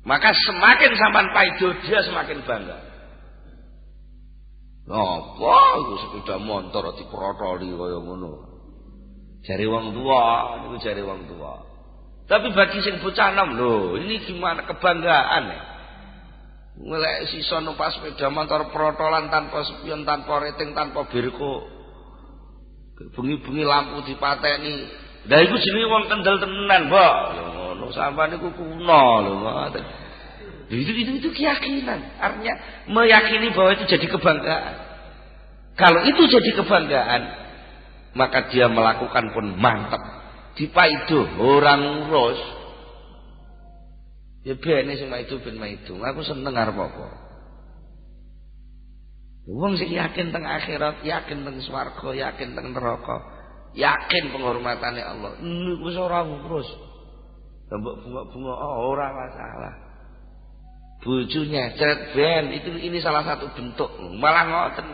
Maka semakin sampean paido dia semakin bangga. Napa iku sepeda motor diprotoli kaya ngono. Jare wong tua niku jare wong tua. Tapi bagi sing bocah nom lho, ini gimana kebanggaan ya? Ngelek sisa numpak sepeda motor protolan tanpa spion, tanpa rating, tanpa birko. Bengi-bengi lampu dipateni. Lah iku jenenge wong kendel tenan, Mbok. Ya ngono sampean niku kuno lho, ngoten. Itu keyakinan. Artinya meyakini bahwa itu jadi kebanggaan. Kalau itu jadi kebanggaan, maka dia melakukan pun mantap. Dipaido orang urus. Ya bene sing maido ben maido. Aku seneng arep apa. Wong sing yakin teng akhirat, yakin teng swarga, yakin teng neraka, yakin penghormatane Allah, niku wis ora urus. Mbok bunga-bunga ora masalah. Bojonya ceret ben ini salah satu bentuk. Malah ngoten.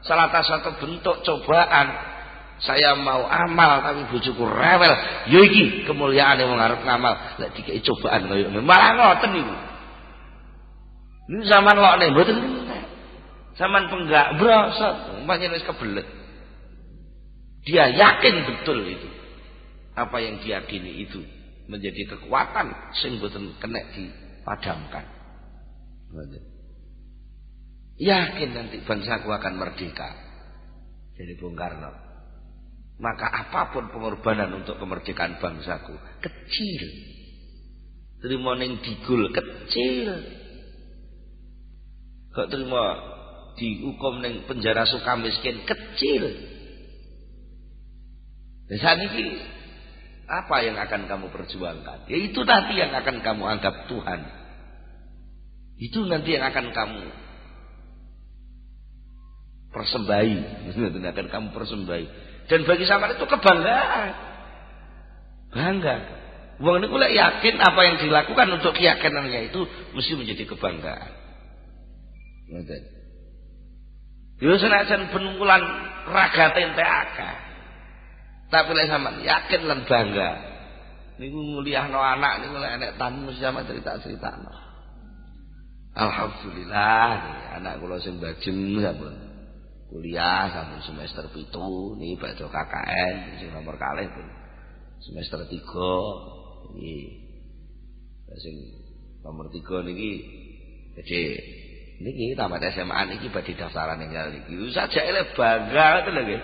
Salah satu bentuk cobaan. Saya mau amal tapi bojoku rewel. Ya iki kemuliaane wong arep ngamal, lek dikeki cobaan kaya ngono. Malah ngoten niku. Niku zaman lokne mboten kena. Zaman penggak brosot, umpamane wis kebelet. Dia yakin betul itu. Apa yang diyakini itu menjadi kekuatan sing mboten kena dipadamkan. Yakin nanti bangsaku akan merdeka. Jadi Bung Karno. Maka apapun pengorbanan untuk kemerdekaan bangsaku kecil. Terima ning digul kecil. Kok terima dihukum ning penjara Sukamiskin kecil. Saat ini apa yang akan kamu perjuangkan? Ya itu nanti yang akan kamu anggap Tuhan. Itu nanti yang akan kamu persembahi. Itu yang akan kamu persembahi. Dan bagi sampean itu kebanggaan. Bangga. Wong niku lek yakin apa yang dilakukan untuk keyakinannya itu mesti menjadi kebanggaan. Ngoten. Yo senajan penunggulan raga TNTAK. Tapi lek sampean yakin lan bangga. Niku nguliahno anak niku lek enek tamu mesti sampean cerita-critakno. Alhamdulillah anak kula sing bajeng sampun kuliah sampun semester 7 niki badhe KKN sing nomor kalih pun semester 3 niki. Sing nomor 3 niki jadi niki tamat SMA niki badhe daftaran enggal niki. Sajake le bangga ngoten lho nggih.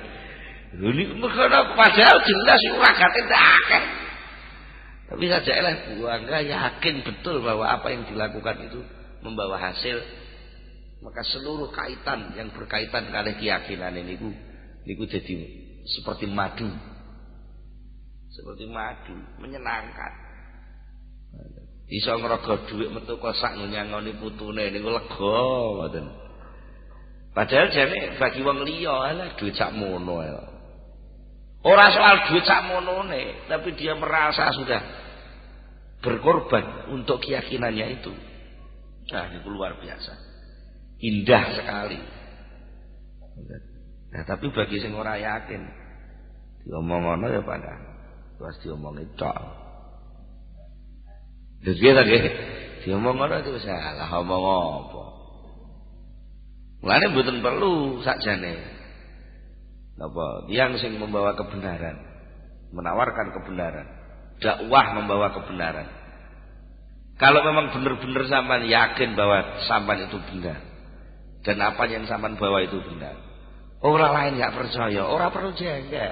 Lho niku mergo padahal jelas ora gate akeh. Tapi sajake le bangga yakin betul bahwa apa yang dilakukan itu membawa hasil. Maka seluruh kaitan yang berkaitan kali keyakinan ini niku jadi seperti madu. Seperti madu, menyenangkan. Iso ngrogo dhuwit metu kosak nyangoni putune niku lega ngoten. Padahal jane bagi wong liya alah dhuwit sak mono ae. Ora soal dhuwit sak monone, tapi dia merasa sudah berkorban untuk keyakinannya itu. Nah, itu luar biasa. Indah sekali. Nah, tapi bagi sing ora yakin, diomong ngono ya pada terus diomongi tok. Terus nggih, diomong ngono itu salah omong apa. Mulane mboten perlu sakjane. Napa? Yang sing membawa kebenaran, menawarkan kebenaran, dakwah membawa kebenaran. Kalau memang benar-benar sampean yakin bahwa sampean itu benar dan apa yang sampean bawa itu benar, orang lain nggak percaya, orang perlu jengkel.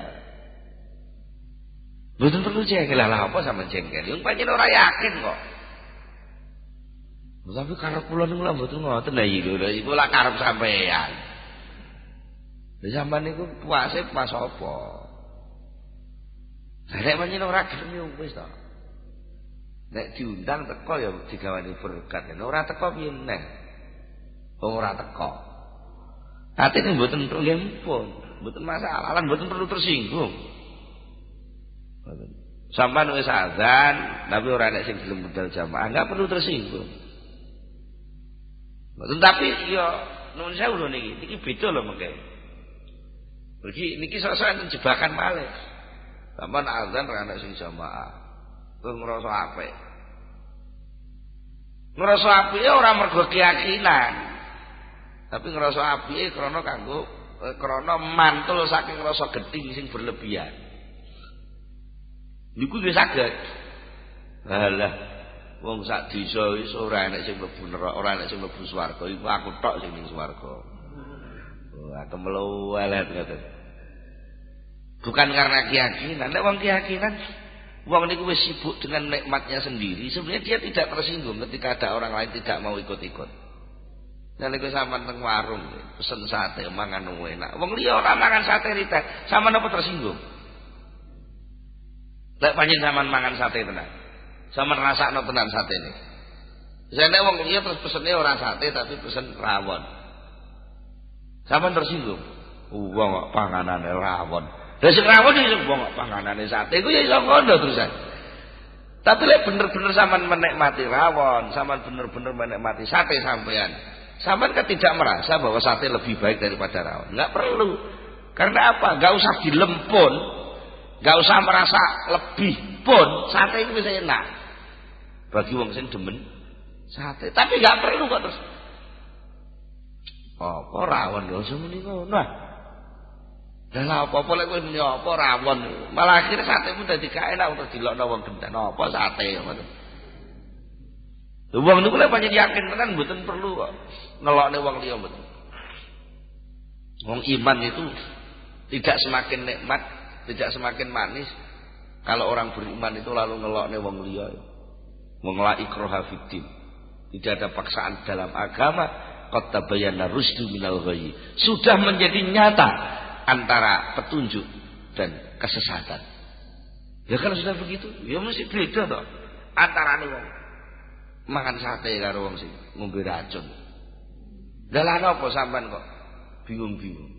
Betul perlu jengkel lah apa sampean jengkel? Yang pancen ora yakin kok. Tapi karep kula niku lha mboten ngoten lha iku lak karep sampean. Lha sampean niku puase pas apa? Nek pancen ora gelem wis to. Nek diundang teko ya digawani berkat. Nek ora teko piye neh? Ora teko. Atine mboten nggih pun, mboten masalah, lan mboten perlu tersinggung. Sampeyan wis azan, tapi ora nek sing gelem budal jamaah, enggak perlu tersinggung. Mboten tapi ya nuwun sewu lho niki beda lho mengke. Niki sok-sokan jebakan malih. Sampeyan azan ora nek sing jamaah. Terus ngerasa apik. Ngerasa apike ora mergo keyakinan. Tapi ngerasa apike krana mantul saking rasa gething sing berlebihan. Niku nggih saged. Halah, wong sak desa wis ora enek sing mlebu neraka, ora enek sing mlebu swarga, iku aku tok sing ning swarga. Wah, kemeluwelet ngoten. Bukan karena keyakinan, nek wong keyakinan wong niku wis sibuk dengan nikmatnya sendiri, sebenarnya dia tidak tersinggung ketika ada orang lain tidak mau ikut-ikut. Nalika sampean teng warung pesen sate mangan enak. Wong liya ora mangan sate ritet, sampean apa tersinggung? Lek pancen sampean mangan sate tenan. Sampean rasakno tenan satene. Nek wong liya terus pesene ora sate tapi pesen rawon. Sampean tersinggung. Wong kok panganane rawon. Lah sing rawon iso wong kok panganane sate iku ya iso ngono terusan. Tapi lek bener-bener sampean menikmati rawon, sampean bener-bener menikmati sate sampean. Sampean kan tidak merasa bahwa sate lebih baik daripada rawon. Enggak perlu. Karena apa? Enggak usah dilempun, enggak usah merasa lebih pun sate itu bisa enak. Bagi wong sing demen sate, tapi enggak perlu kok terus. Apa rawon lho semene ngono. Lah apa-apa lek kowe muni apa rawon, malah akhir satemu dadi gak enak untuk dilokno wong gendhan. Apa sate ngoten. Wong niku lek pancen yakin tenan mboten perlu kok ngelokne wong liya mboten. Wong iman itu tidak semakin nikmat, tidak semakin manis kalau orang beriman itu lalu ngelokne wong liya. Wong la ikraha fiddin. Tidak ada paksaan dalam agama, qad tabayyana rusdu minal ghayy. Sudah menjadi nyata antara petunjuk dan kesesatan. Ya kalau sudah begitu, ya mesti beda toh antarane wong mangan sate karo wong sing ngombe racun. Dalah napa sampean kok bingung-bingung.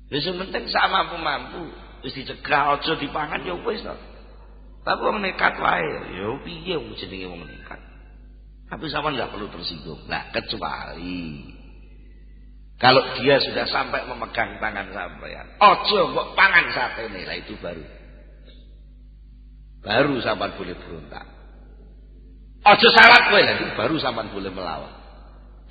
Ya sing penting sak mampu-mampu wis dicegah aja dipangan ya wis to. Tapi wong nekat wae, ya piye wong jenenge wong nekat. Tapi sampean enggak perlu tersinggung. Nah, kecuali kalau dia sudah sampai memegang tangan sampean, aja kok pangan satene, lah itu baru sampean boleh berontak. Aja salat kowe, lah itu baru sampean boleh melawan.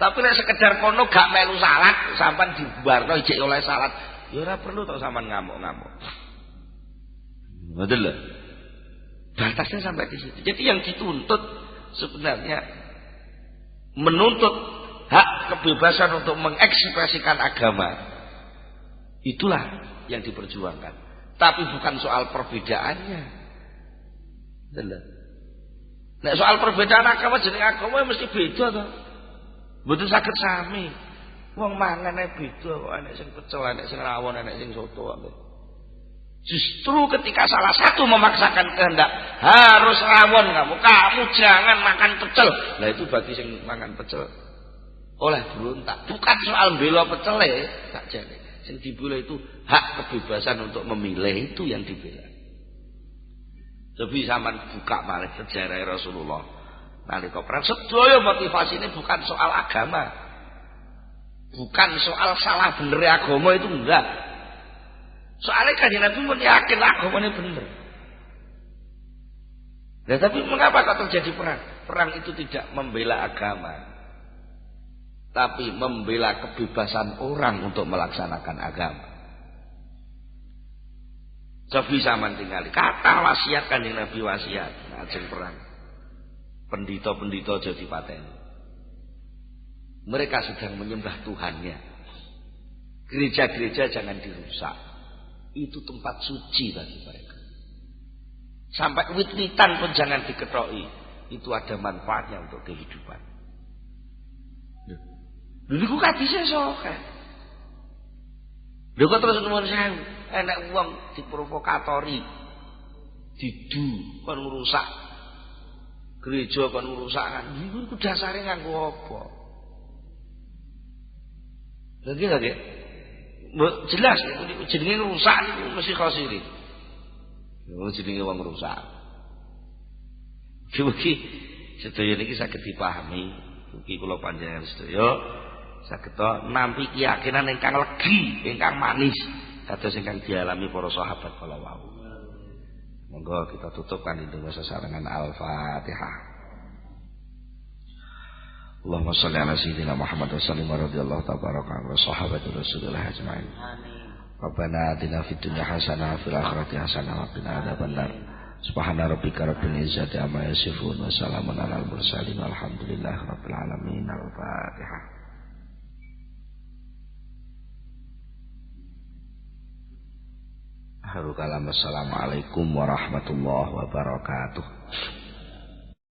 Tapi nek sekedar kono gak melu salat, sampean dibubarno ijek oleh salat, ya ora perlu tok sampean ngamuk-ngamuk. Betul lho. Batasnya sampai di situ. Jadi yang dituntut sebenarnya menuntut hak kebebasan untuk mengekspresikan agama. Itulah yang diperjuangkan. Tapi bukan soal perbedaannya. Betul. Nek soal perbedaan agama jeneng agama mesti beda to. Mboten saged sami. Wong mangane beda kok, enek sing pecel, enek sing rawon, enek sing soto. Justru ketika salah satu memaksakan kehendak, harus rawon kamu jangan makan pecel. Lah itu bagi sing makan pecel oleh berontak. Bukan soal bela pecel tak jane. Sing dibela itu hak kebebasan untuk memilih, itu yang dibela. Tapi sampean buka malih sejarah Rasulullah nalika perang, sedaya motivasine bukan soal agama. Bukan soal salah bener agama, itu enggak. Soalnya Kanjeng Nabi pun yakin agamanya bener. Nah, tapi mengapa kok terjadi perang? Perang itu tidak membela agama, tapi membela kebebasan orang untuk melaksanakan agama. Cobi sampean tingali kata wasiat Kanjeng Nabi wasiat ajeng perang. Pendito-pendito aja dipateni. Mereka sedang menyembah Tuhannya. Gereja-gereja jangan dirusak. Itu tempat suci bagi mereka. Sampai wit-witan pun jangan diketoki. Itu ada manfaatnya untuk kehidupan. Dulu kadise sok. Lho kok terus nuwun sewu, enek wong diprovokatori. Didu kon ngrusak gereja, kon ngrusak kan. Iku dasare nganggo apa? Lagi lagi. Jelas jenenge rusak niku mesti khosiri. Yo jenenge wong rusak. Iki sedaya niki saged dipahami. Iki kula panjenengan sedaya saged nampi keyakinan ingkang legi, ingkang manis kados ingkang dialami para sahabat kala wau. Monggo kita tutup kanthi donga sesarengan Al-Fatihah. Allahumma shalli ala sayyidina Muhammad wa sallim radhiyallahu tabaraka wa sahabati Rasulillah ajmain. Amin. Rabbana atina fid dunya hasanah wa fil akhirati hasanah wa qina adzabannar. Subhana rabbika rabbil izzati amma yasifun wa salamun alal mursalin walhamdulillahi rabbil alamin. Al-Fatihah. Assalamualaikum warahmatullahi wabarakatuh.